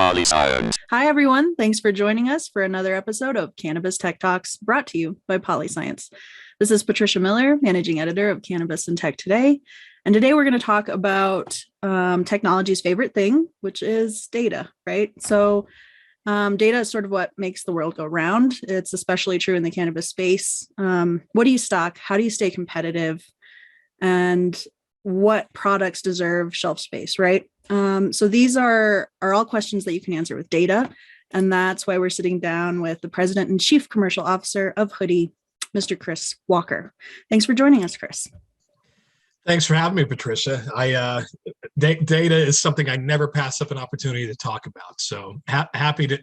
Poly Science. Hi, everyone. Thanks for joining us for another episode of Cannabis Tech Talks brought to you by Poly Science. This is Patricia Miller, managing editor of Cannabis and Tech Today. And today we're going to talk about technology's favorite thing, which is data, right? So data is sort of what makes the world go round. It's especially true in the cannabis space. What do you stock? How do you stay competitive? And what products deserve shelf space, right? So these are all questions that you can answer with data. And that's why we're sitting down with the president and chief commercial officer of Hoodie, Mr. Kris Walker. Thanks for joining us, Kris. Thanks for having me, Patricia. Data is something I never pass up an opportunity to talk about. So happy to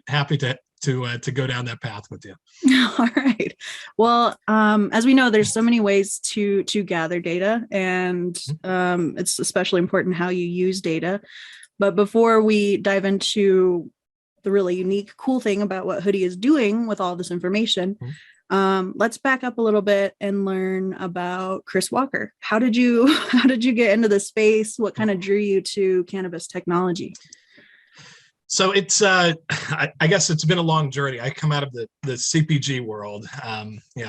go down that path with you. All right. Well, as we know, there's so many ways to gather data, and it's especially important how you use data. But before we dive into the really unique, cool thing about what Hoodie is doing with all this information, let's back up a little bit and learn about Kris Walker. How did you get into the space? What kind of drew you to cannabis technology? So it's, I guess it's been a long journey. I come out of the CPG world,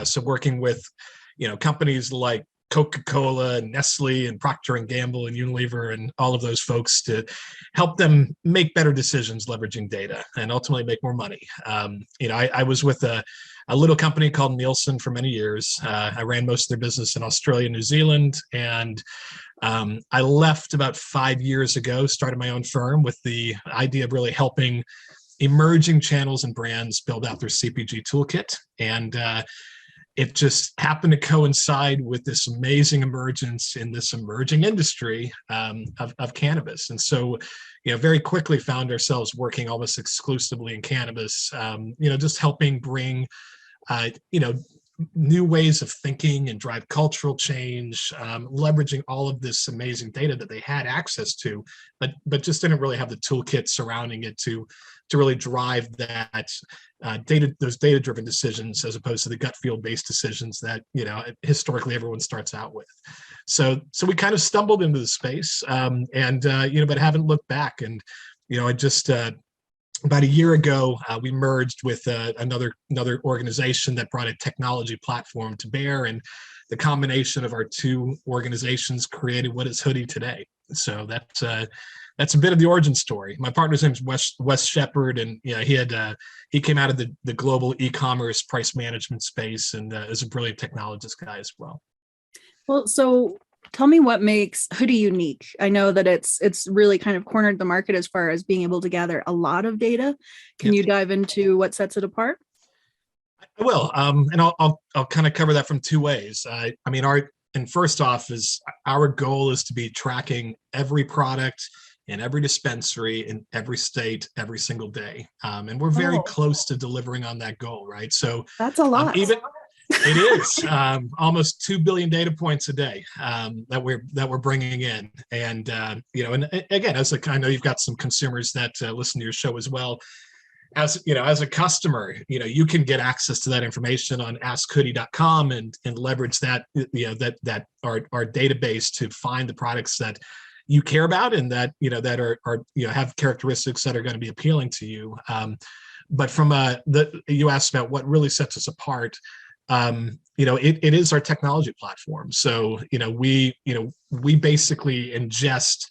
so working with, companies like Coca-Cola and Nestle and Procter and Gamble and Unilever and all of those folks to help them make better decisions leveraging data and ultimately make more money. I was with a little company called Nielsen for many years. I ran most of their business in Australia, New Zealand, and I left about 5 years ago, started my own firm with the idea of really helping emerging channels and brands build out their CPG toolkit. And it just happened to coincide with this amazing emergence in this emerging industry of cannabis. And so, very quickly found ourselves working almost exclusively in cannabis, just helping bring, new ways of thinking and drive cultural change, leveraging all of this amazing data that they had access to, but just didn't really have the toolkit surrounding it to really drive that those data-driven decisions as opposed to the gut feel-based decisions that historically everyone starts out with. So we kind of stumbled into the space, but haven't looked back. And I just about a year ago, we merged with another organization that brought a technology platform to bear, and the combination of our two organizations created what is Hoodie today. So that's a bit of the origin story. My partner's name is Wes Shepard, and he came out of the global e-commerce price management space, and is a brilliant technologist guy as well. Well, so tell me what makes Hoodie unique. I know that it's really kind of cornered the market as far as being able to gather a lot of data. Can you dive into what sets it apart? I will, and I'll kind of cover that from two ways. First off is our goal is to be tracking every product in every dispensary in every state every single day, and we're very close to delivering on that goal, right? So that's a lot. It is almost 2 billion data points a day that we're bringing in, and and again, I know you've got some consumers that listen to your show as well. As a customer, you can get access to that information on AskHoodie.com and leverage that that our database to find the products that you care about and that that are have characteristics that are going to be appealing to you. But from you asked about what really sets us apart. It is our technology platform. So, we basically ingest,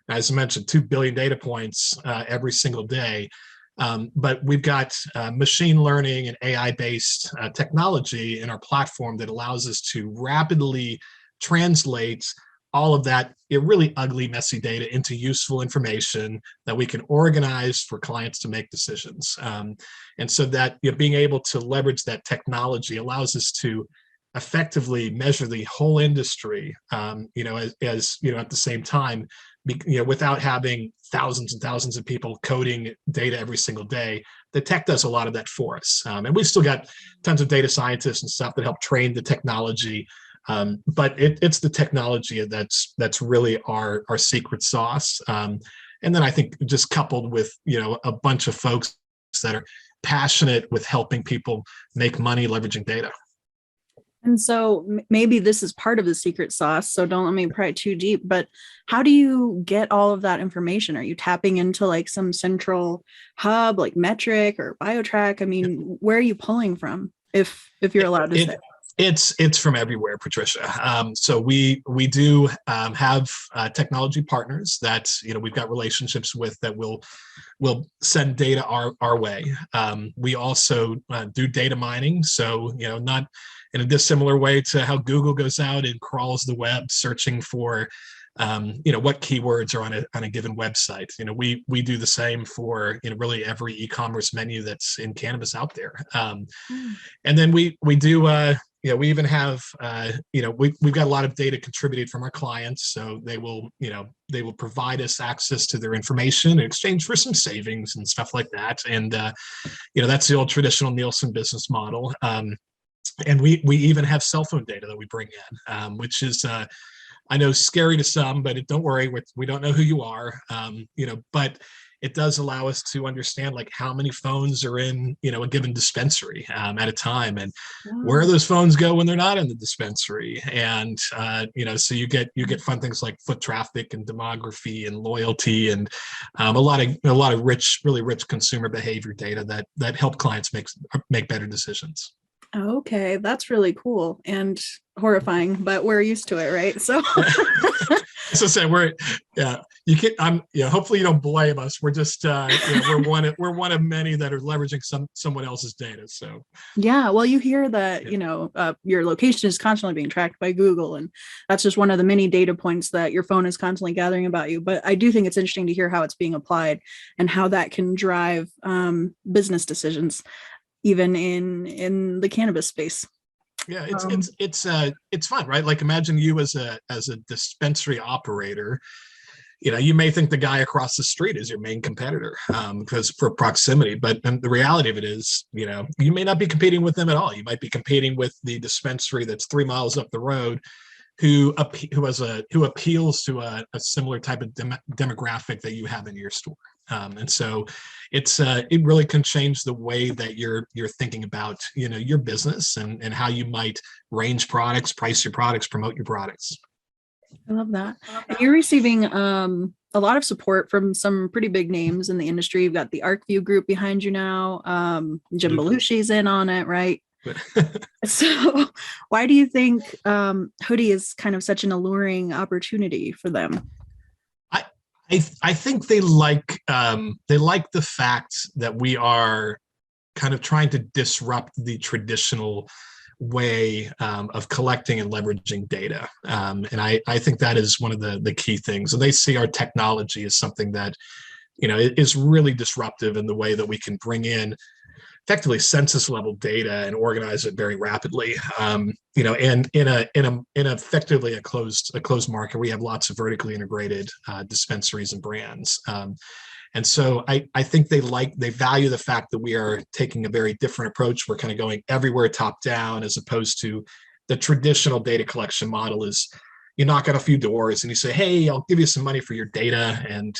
as I mentioned, 2 billion data points every single day. But we've got machine learning and AI-based technology in our platform that allows us to rapidly translate all of that really ugly, messy data into useful information that we can organize for clients to make decisions. And so that being able to leverage that technology allows us to effectively measure the whole industry, as at the same time, without having thousands and thousands of people coding data every single day. The tech does a lot of that for us. And we've still got tons of data scientists and stuff that help train the technology. But it's the technology that's really our secret sauce. And then I think just coupled with, a bunch of folks that are passionate with helping people make money leveraging data. And so maybe this is part of the secret sauce. So don't let me pry too deep, but how do you get all of that information? Are you tapping into like some central hub like Metric or BioTrack? I mean, where are you pulling from if you're allowed to say? It's from everywhere, Patricia. So we do have technology partners that we've got relationships with that will send data our way. We also do data mining, so not in a dissimilar way to how Google goes out and crawls the web searching for what keywords are on a given website. We do the same for really every e-commerce menu that's in cannabis out there. And then we do we even have we've got a lot of data contributed from our clients, so they will provide us access to their information in exchange for some savings and stuff like that. And that's the old traditional Nielsen business model. And we even have cell phone data that we bring in, which is I know scary to some, but don't worry, we don't know who you are, but it does allow us to understand like how many phones are in a given dispensary at a time, and where those phones go when they're not in the dispensary. And so you get fun things like foot traffic and demography and loyalty, and a lot of really rich consumer behavior data that help clients make better decisions. Okay, that's really cool and horrifying, but we're used to it, right? So So say you can hopefully you don't blame us. We're just we're one of many that are leveraging someone else's data. So yeah, well, you hear that your location is constantly being tracked by Google, and that's just one of the many data points that your phone is constantly gathering about you. But I do think it's interesting to hear how it's being applied and how that can drive business decisions, even in the cannabis space. Yeah, it's fun, right? Like imagine you as a dispensary operator. You may think the guy across the street is your main competitor because for proximity, but the reality of it is, you may not be competing with them at all. You might be competing with the dispensary that's 3 miles up the road, who appeals to a similar type of demographic that you have in your store. And so it really can change the way that you're thinking about your business and how you might range products, price your products, promote your products. I love that. And you're receiving a lot of support from some pretty big names in the industry. You've got the ArcView Group behind you now. Jim Belushi's in on it, right? So why do you think Hoodie is kind of such an alluring opportunity for them? I think they like the fact that we are kind of trying to disrupt the traditional way of collecting and leveraging data. And I think that is one of the key things. And they see our technology as something that, is really disruptive in the way that we can bring in effectively census level data and organize it very rapidly. And in effectively a closed market, we have lots of vertically integrated dispensaries and brands. And so I think they value the fact that we are taking a very different approach. We're kind of going everywhere top down, as opposed to the traditional data collection model is you knock on a few doors and you say, hey, I'll give you some money for your data. And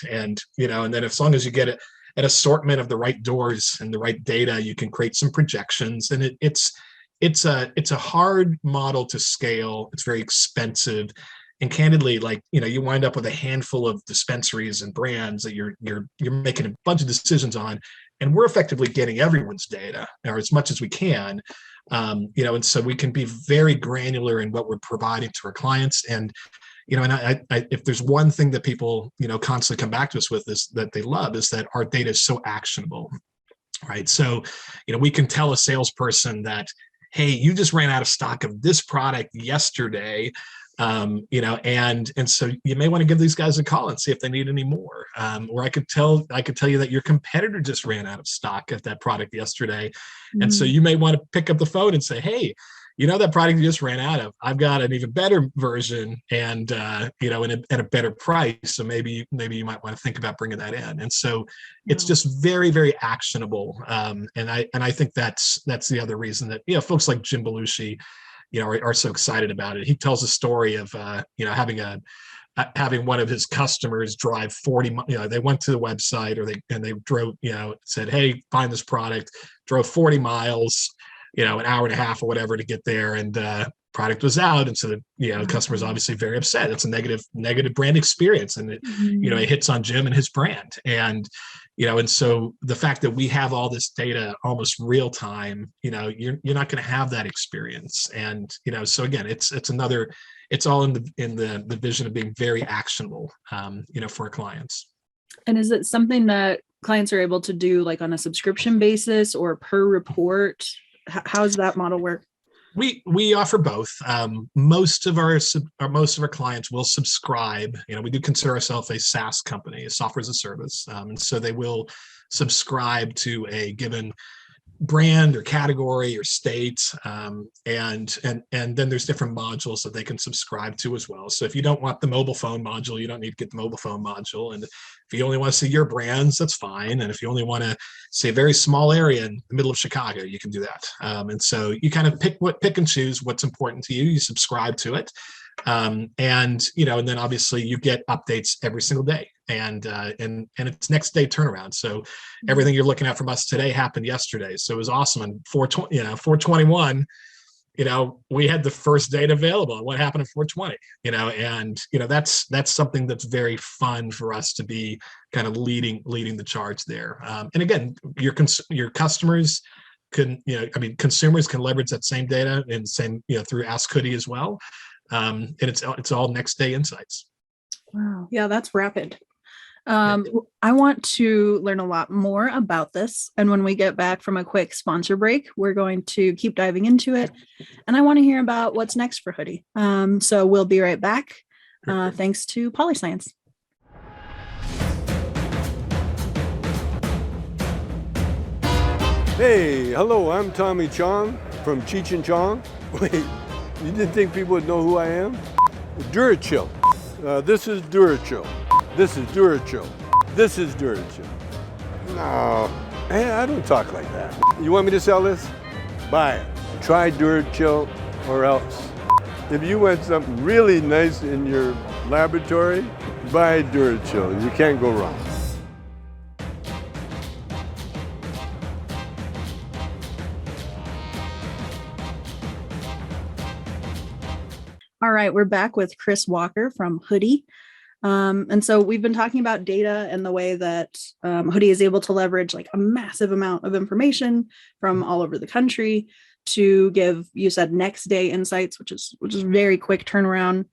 then as long as you get it, an assortment of the right doors and the right data, you can create some projections. And it's a hard model to scale. It's very expensive. And candidly, you wind up with a handful of dispensaries and brands that you're making a bunch of decisions on, and we're effectively getting everyone's data, or as much as we can, and so we can be very granular in what we're providing to our clients. And and I if there's one thing that people constantly come back to us with is that they love is that our data is so actionable, right? So we can tell a salesperson that, hey, you just ran out of stock of this product yesterday. And so you may want to give these guys a call and see if they need any more. Or I could tell you that your competitor just ran out of stock of that product yesterday. Mm-hmm. And so you may want to pick up the phone and say, hey, that product you just ran out of, I've got an even better version and, at a better price. So maybe you might want to think about bringing that in. And so it's just very, very actionable. And I think that's the other reason that, folks like Jim Belushi, are so excited about it. He tells a story of, having one of his customers drive 40, they went to the website and they drove, said, hey, find this product, drove 40 miles, an hour and a half or whatever to get there. And, product was out, and so the customer's obviously very upset. It's a negative brand experience, and it hits on Jim and his brand. And and so the fact that we have all this data almost real time, you're not going to have that experience. And so again, it's all in the vision of being very actionable, for our clients. And is it something that clients are able to do like on a subscription basis or per report? How does that model work? We offer both. Most of our clients will subscribe. We do consider ourselves a SaaS company, a software as a service, and so they will subscribe to a given brand or category or state, and then there's different modules that they can subscribe to as well. So if you don't want the mobile phone module, you don't need to get the mobile phone module. And if you only want to see your brands, that's fine. And if you only want to see a very small area in the middle of Chicago, you can do that. And so you kind of pick and choose what's important to you. You subscribe to it, and then obviously you get updates every single day. And it's next day turnaround. So everything you're looking at from us today happened yesterday. So it was awesome. And 421, we had the first data available on what happened in 420, and that's something that's very fun for us to be kind of leading the charge there. And again, your customers consumers can leverage that same data and through Ask Hoodie as well. And it's all next day insights. Wow. Yeah, that's rapid. I want to learn a lot more about this. And when we get back from a quick sponsor break, we're going to keep diving into it. And I want to hear about what's next for Hoodie. So we'll be right back. Thanks to PolyScience. Hey, hello, I'm Tommy Chong from Cheech and Chong. Wait, you didn't think people would know who I am? Durachill. This is Durachill. This is Durachill. This is Durachill. No, hey, I don't talk like that. You want me to sell this? Buy it. Try Durachill or else. If you want something really nice in your laboratory, buy Durachill. You can't go wrong. All right, we're back with Kris Walker from Hoodie. And so we've been talking about data and the way that Hoodie is able to leverage like a massive amount of information from all over the country to give, you said, next day insights, which is very quick turnaround.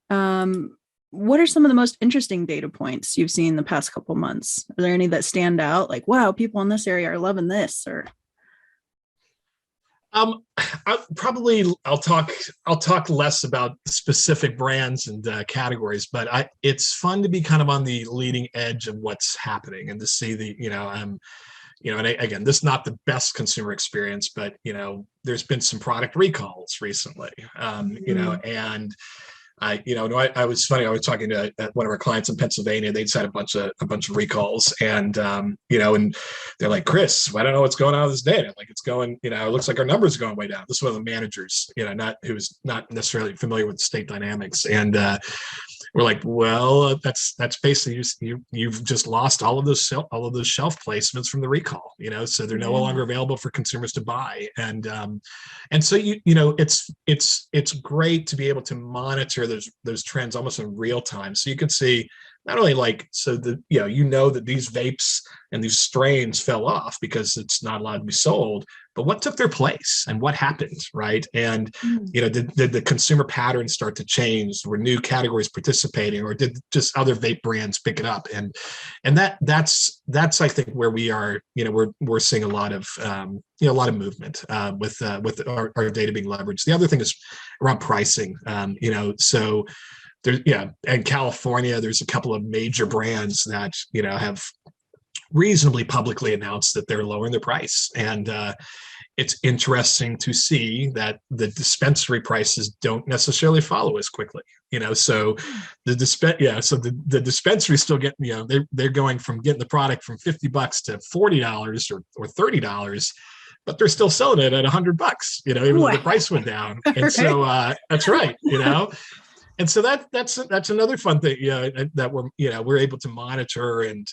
What are some of the most interesting data points you've seen the past couple months? Are there any that stand out? Like, wow, people in this area are loving this, or? I'll talk less about specific brands and categories, but it's fun to be kind of on the leading edge of what's happening and to see and again, this is not the best consumer experience, but there's been some product recalls recently, and I was funny. I was talking to one of our clients in Pennsylvania. They'd had a bunch of recalls, and and they're like, "Kris, I don't know what's going on with this data. Like, it's going, it looks like our numbers are going way down." This is one of the managers, who's not necessarily familiar with state dynamics, and we're like, "Well, that's basically you've just lost all of those shelf placements from the recall. So they're no longer available for consumers to buy, and so it's great to be able to monitor those trends almost in real time, so you can see not only that these vapes and these strains fell off because it's not allowed to be sold, but what took their place and what happened, right? And did the consumer patterns start to change? Were new categories participating, or did just other vape brands pick it up? And that's I think where we are. We're seeing a lot of movement with our data being leveraged. The other thing is around pricing. So there's in California, there's a couple of major brands that have reasonably publicly announced that they're lowering their price, and it's interesting to see that the dispensary prices don't necessarily follow as quickly. So the dispensary still getting, they're going from getting the product from $50 to $40 or $30, but they're still selling it at $100, even though the price went down. And so that's right, And so that's another fun thing, that we're able to monitor and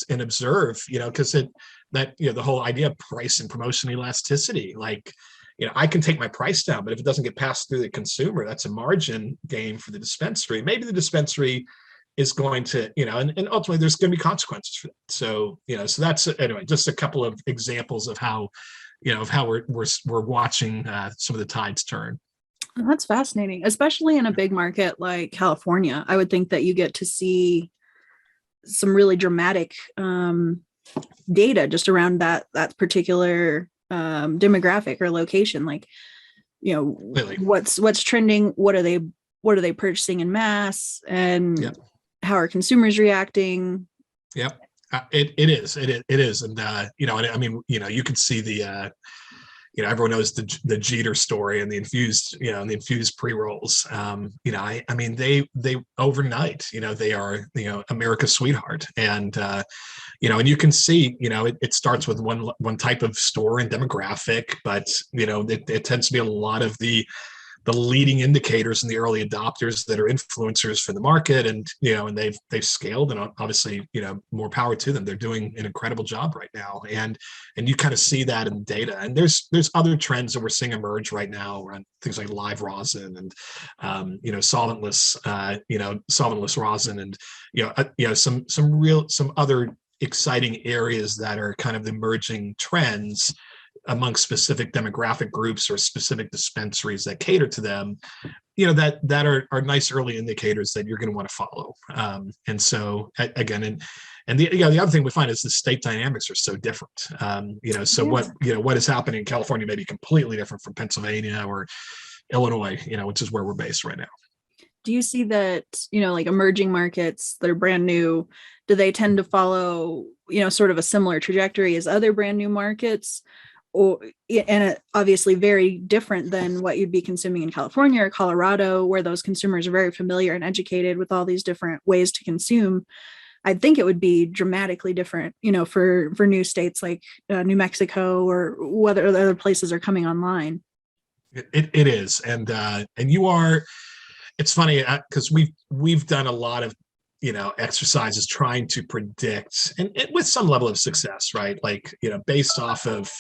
observe, because the whole idea of price and promotion elasticity, like, I can take my price down, but if it doesn't get passed through the consumer, that's a margin gain for the dispensary. Maybe the dispensary is going to, and ultimately there's going to be consequences for that. So, so that's, anyway, just a couple of examples of how, of how we're watching some of the tides turn. That's fascinating, especially in a big market like California. I would think that you get to see some really dramatic data just around that particular demographic or location. Like, really, what's trending, what are they purchasing in mass, and yep. How are consumers reacting? Yep. It is. And, I mean, you can see the, everyone knows the Jeter story and the infused pre-rolls. I mean, they overnight, they are, America's sweetheart. And, and you can see, it starts with one type of store and demographic, but, it tends to be a lot of the leading indicators and the early adopters that are influencers for the market. And, and they've scaled, and obviously, more power to them. They're doing an incredible job right now. And you kind of see that in the data. And there's other trends that we're seeing emerge right now around things like live rosin and, solventless rosin, and, some other exciting areas that are kind of emerging trends among specific demographic groups or specific dispensaries that cater to them, that are nice early indicators that you're going to want to follow. And so again, and the other thing we find is the state dynamics are so different. So what is happening in California may be completely different from Pennsylvania or Illinois, which is where we're based right now. Do you see that, like emerging markets that are brand new, do they tend to follow, sort of a similar trajectory as other brand new markets? And obviously very different than what you'd be consuming in California or Colorado, where those consumers are very familiar and educated with all these different ways to consume. I think it would be dramatically different, for new states like New Mexico, or whether other places are coming online. It is, and you are. It's funny because we've done a lot of exercises trying to predict, and with some level of success, right? Like, based off of,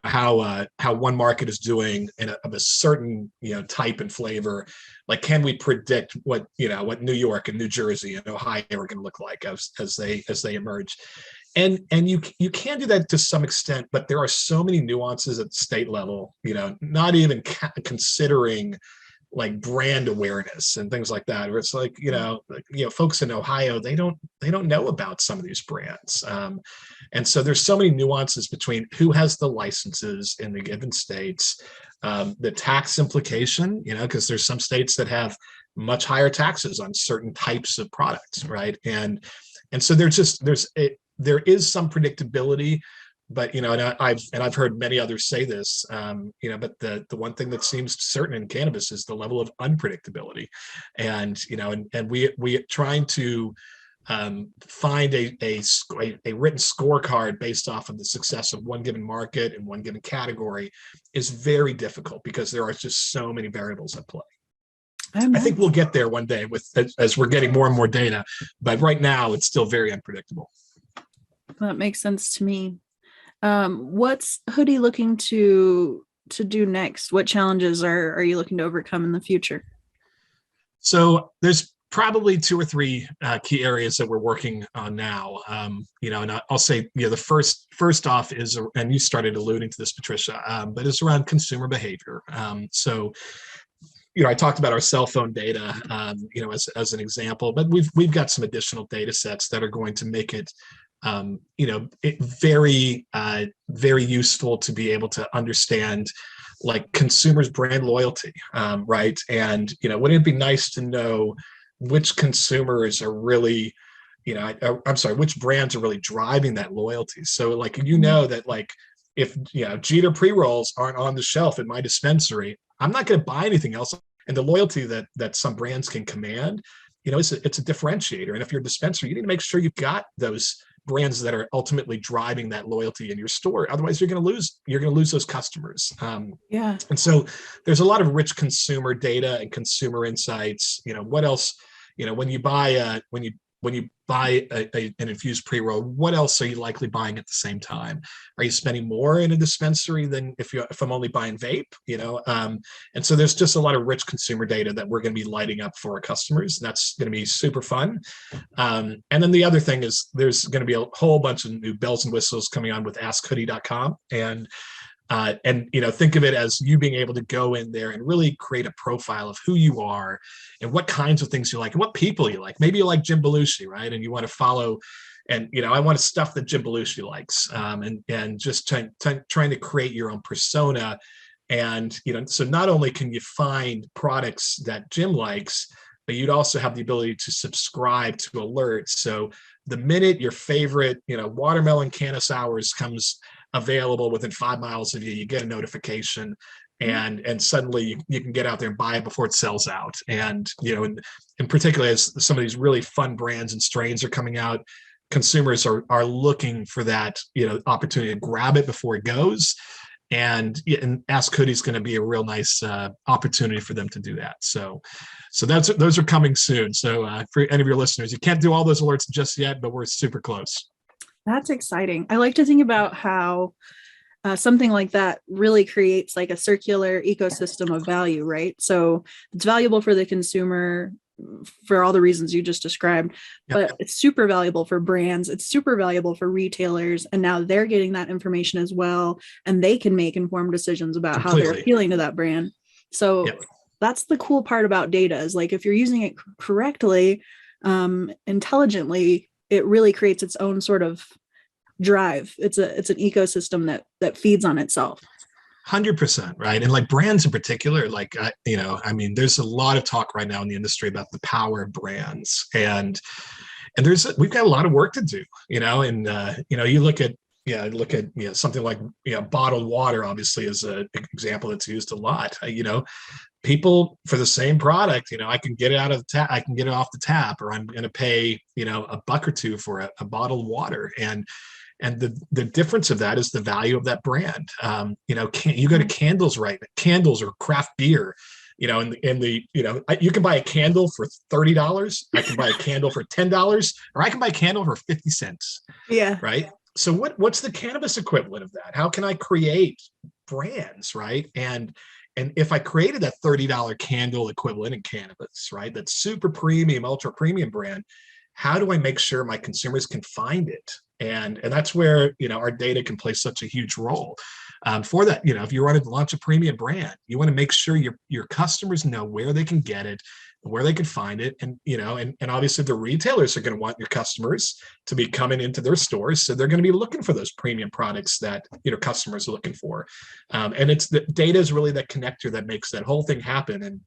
how one market is doing of a certain, type and flavor, like, can we predict what New York and New Jersey and Ohio are going to look like as they emerge? And you can do that to some extent, but there are so many nuances at the state level, not even considering like brand awareness and things like that, where it's like, folks in Ohio, they don't know about some of these brands. And so there's so many nuances between who has the licenses in the given states, the tax implication, because there's some states that have much higher taxes on certain types of products, right? And so there is some predictability. But and I've heard many others say this, but the one thing that seems certain in cannabis is the level of unpredictability, and we trying to find a written scorecard based off of the success of one given market and one given category is very difficult because there are just so many variables at play. I think we'll get there one day as we're getting more and more data, but right now it's still very unpredictable. That makes sense to me. What's Hoodie looking to do next? What challenges are you looking to overcome in the future? So there's probably 2 or 3 key areas that we're working on now. And I'll say, the first off is, and you started alluding to this, Patricia, but it's around consumer behavior. So I talked about our cell phone data, as an example, but we've got some additional data sets that are going to make it very, very useful to be able to understand like consumers' brand loyalty, right? And, wouldn't it be nice to know which consumers are really, which brands are really driving that loyalty? So like, that like, if, Jeter pre-rolls aren't on the shelf in my dispensary, I'm not going to buy anything else. And the loyalty that some brands can command, it's a differentiator. And if you're a dispensary, you need to make sure you've got those brands that are ultimately driving that loyalty in your store. Otherwise, you're going to lose those customers. Yeah. And so there's a lot of rich consumer data and consumer insights. What else? When you buy when you buy an infused pre-roll, what else are you likely buying at the same time? Are you spending more in a dispensary than if I'm only buying vape? And so there's just a lot of rich consumer data that we're going to be lighting up for our customers. That's going to be super fun. And then the other thing is there's going to be a whole bunch of new bells and whistles coming on with AskHoodie.com. And think of it as you being able to go in there and really create a profile of who you are and what kinds of things you like and what people you like. Maybe you like Jim Belushi, right? And you want to follow, and I want stuff that Jim Belushi likes, and just trying to create your own persona. And so not only can you find products that Jim likes, but you'd also have the ability to subscribe to alerts. So the minute your favorite, watermelon canna sours comes available within 5 miles of you, you get a notification, and suddenly you can get out there and buy it before it sells out. And in particular, as some of these really fun brands and strains are coming out, consumers are looking for that opportunity to grab it before it goes. And Ask Hoodie is going to be a real nice opportunity for them to do that. So those are coming soon. So for any of your listeners, you can't do all those alerts just yet, but we're super close. That's exciting. I like to think about how something like that really creates like a circular ecosystem of value, right? So it's valuable for the consumer for all the reasons you just described, but it's super valuable for brands. It's super valuable for retailers. And now they're getting that information as well. And they can make informed decisions about how they're appealing to that brand. So that's the cool part about data is like, if you're using it correctly, intelligently, it really creates its own sort of drive. It's an ecosystem that feeds on itself. 100%, right? And like brands in particular, like there's a lot of talk right now in the industry about the power of brands, and we've got a lot of work to do. And you look at something like bottled water, obviously, is an example that's used a lot. People for the same product, I can get it out of the tap, I can get it off the tap, or I'm going to pay $1 or $2 for a bottled water. And the difference of that is the value of that brand. You go to candles, right? Candles or craft beer, you can buy a candle for $30. I can buy a candle for $10, or I can buy a candle for 50 cents. Yeah. Right. So what's the cannabis equivalent of that? How can I create brands, right? And if I created that $30 candle equivalent in cannabis, right, that super premium, ultra premium brand, how do I make sure my consumers can find it? And that's where our data can play such a huge role. For that, if you wanted to launch a premium brand, you want to make sure your customers know where they can get it, where they can find it, and obviously the retailers are going to want your customers to be coming into their stores, so they're going to be looking for those premium products that customers are looking for. And it's the data is really that connector that makes that whole thing happen. And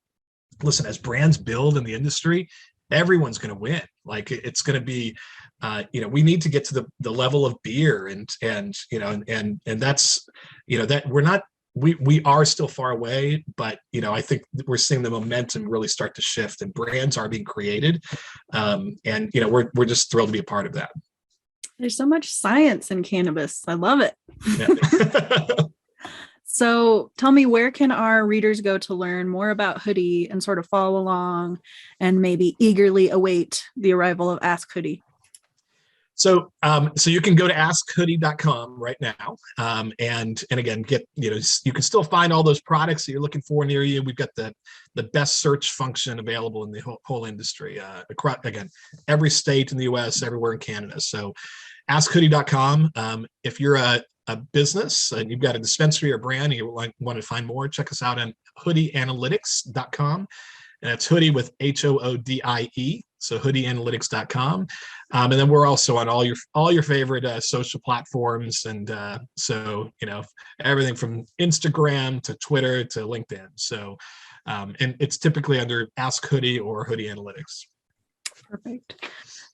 listen, as brands build in the industry, everyone's going to win. Like it's going to be, we need to get to the level of beer and that's, that we're not, we are still far away, but I think we're seeing the momentum really start to shift, and brands are being created. And we're just thrilled to be a part of that. There's so much science in cannabis. I love it. Yeah. So tell me, where can our readers go to learn more about Hoodie and sort of follow along and maybe eagerly await the arrival of Ask Hoodie? So you can go to askhoodie.com right now. And again, you can still find all those products that you're looking for near you. We've got the best search function available in the whole industry, across, again, every state in the US, everywhere in Canada. So askhoodie.com. If you're a business and you've got a dispensary or brand and you want to find more, check us out on hoodieanalytics.com. And it's Hoodie with HOODIE. So hoodieanalytics.com. And then we're also on all your favorite social platforms. And so, everything from Instagram to Twitter to LinkedIn. So, and it's typically under Ask Hoodie or Hoodie Analytics. Perfect.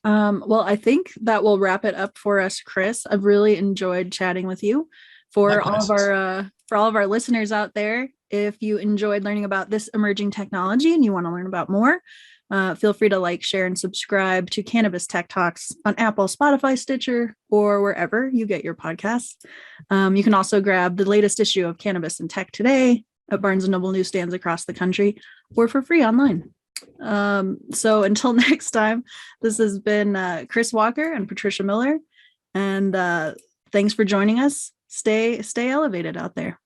Well, I think that will wrap it up for us, Kris. I've really enjoyed chatting with you. For all of our listeners out there, if you enjoyed learning about this emerging technology and you want to learn about more, feel free to like, share, and subscribe to Cannabis Tech Talks on Apple, Spotify, Stitcher, or wherever you get your podcasts. You can also grab the latest issue of Cannabis and Tech Today at Barnes & Noble newsstands across the country, or for free online. So until next time, this has been Kris Walker and Patricia Miller. And thanks for joining us. Stay elevated out there.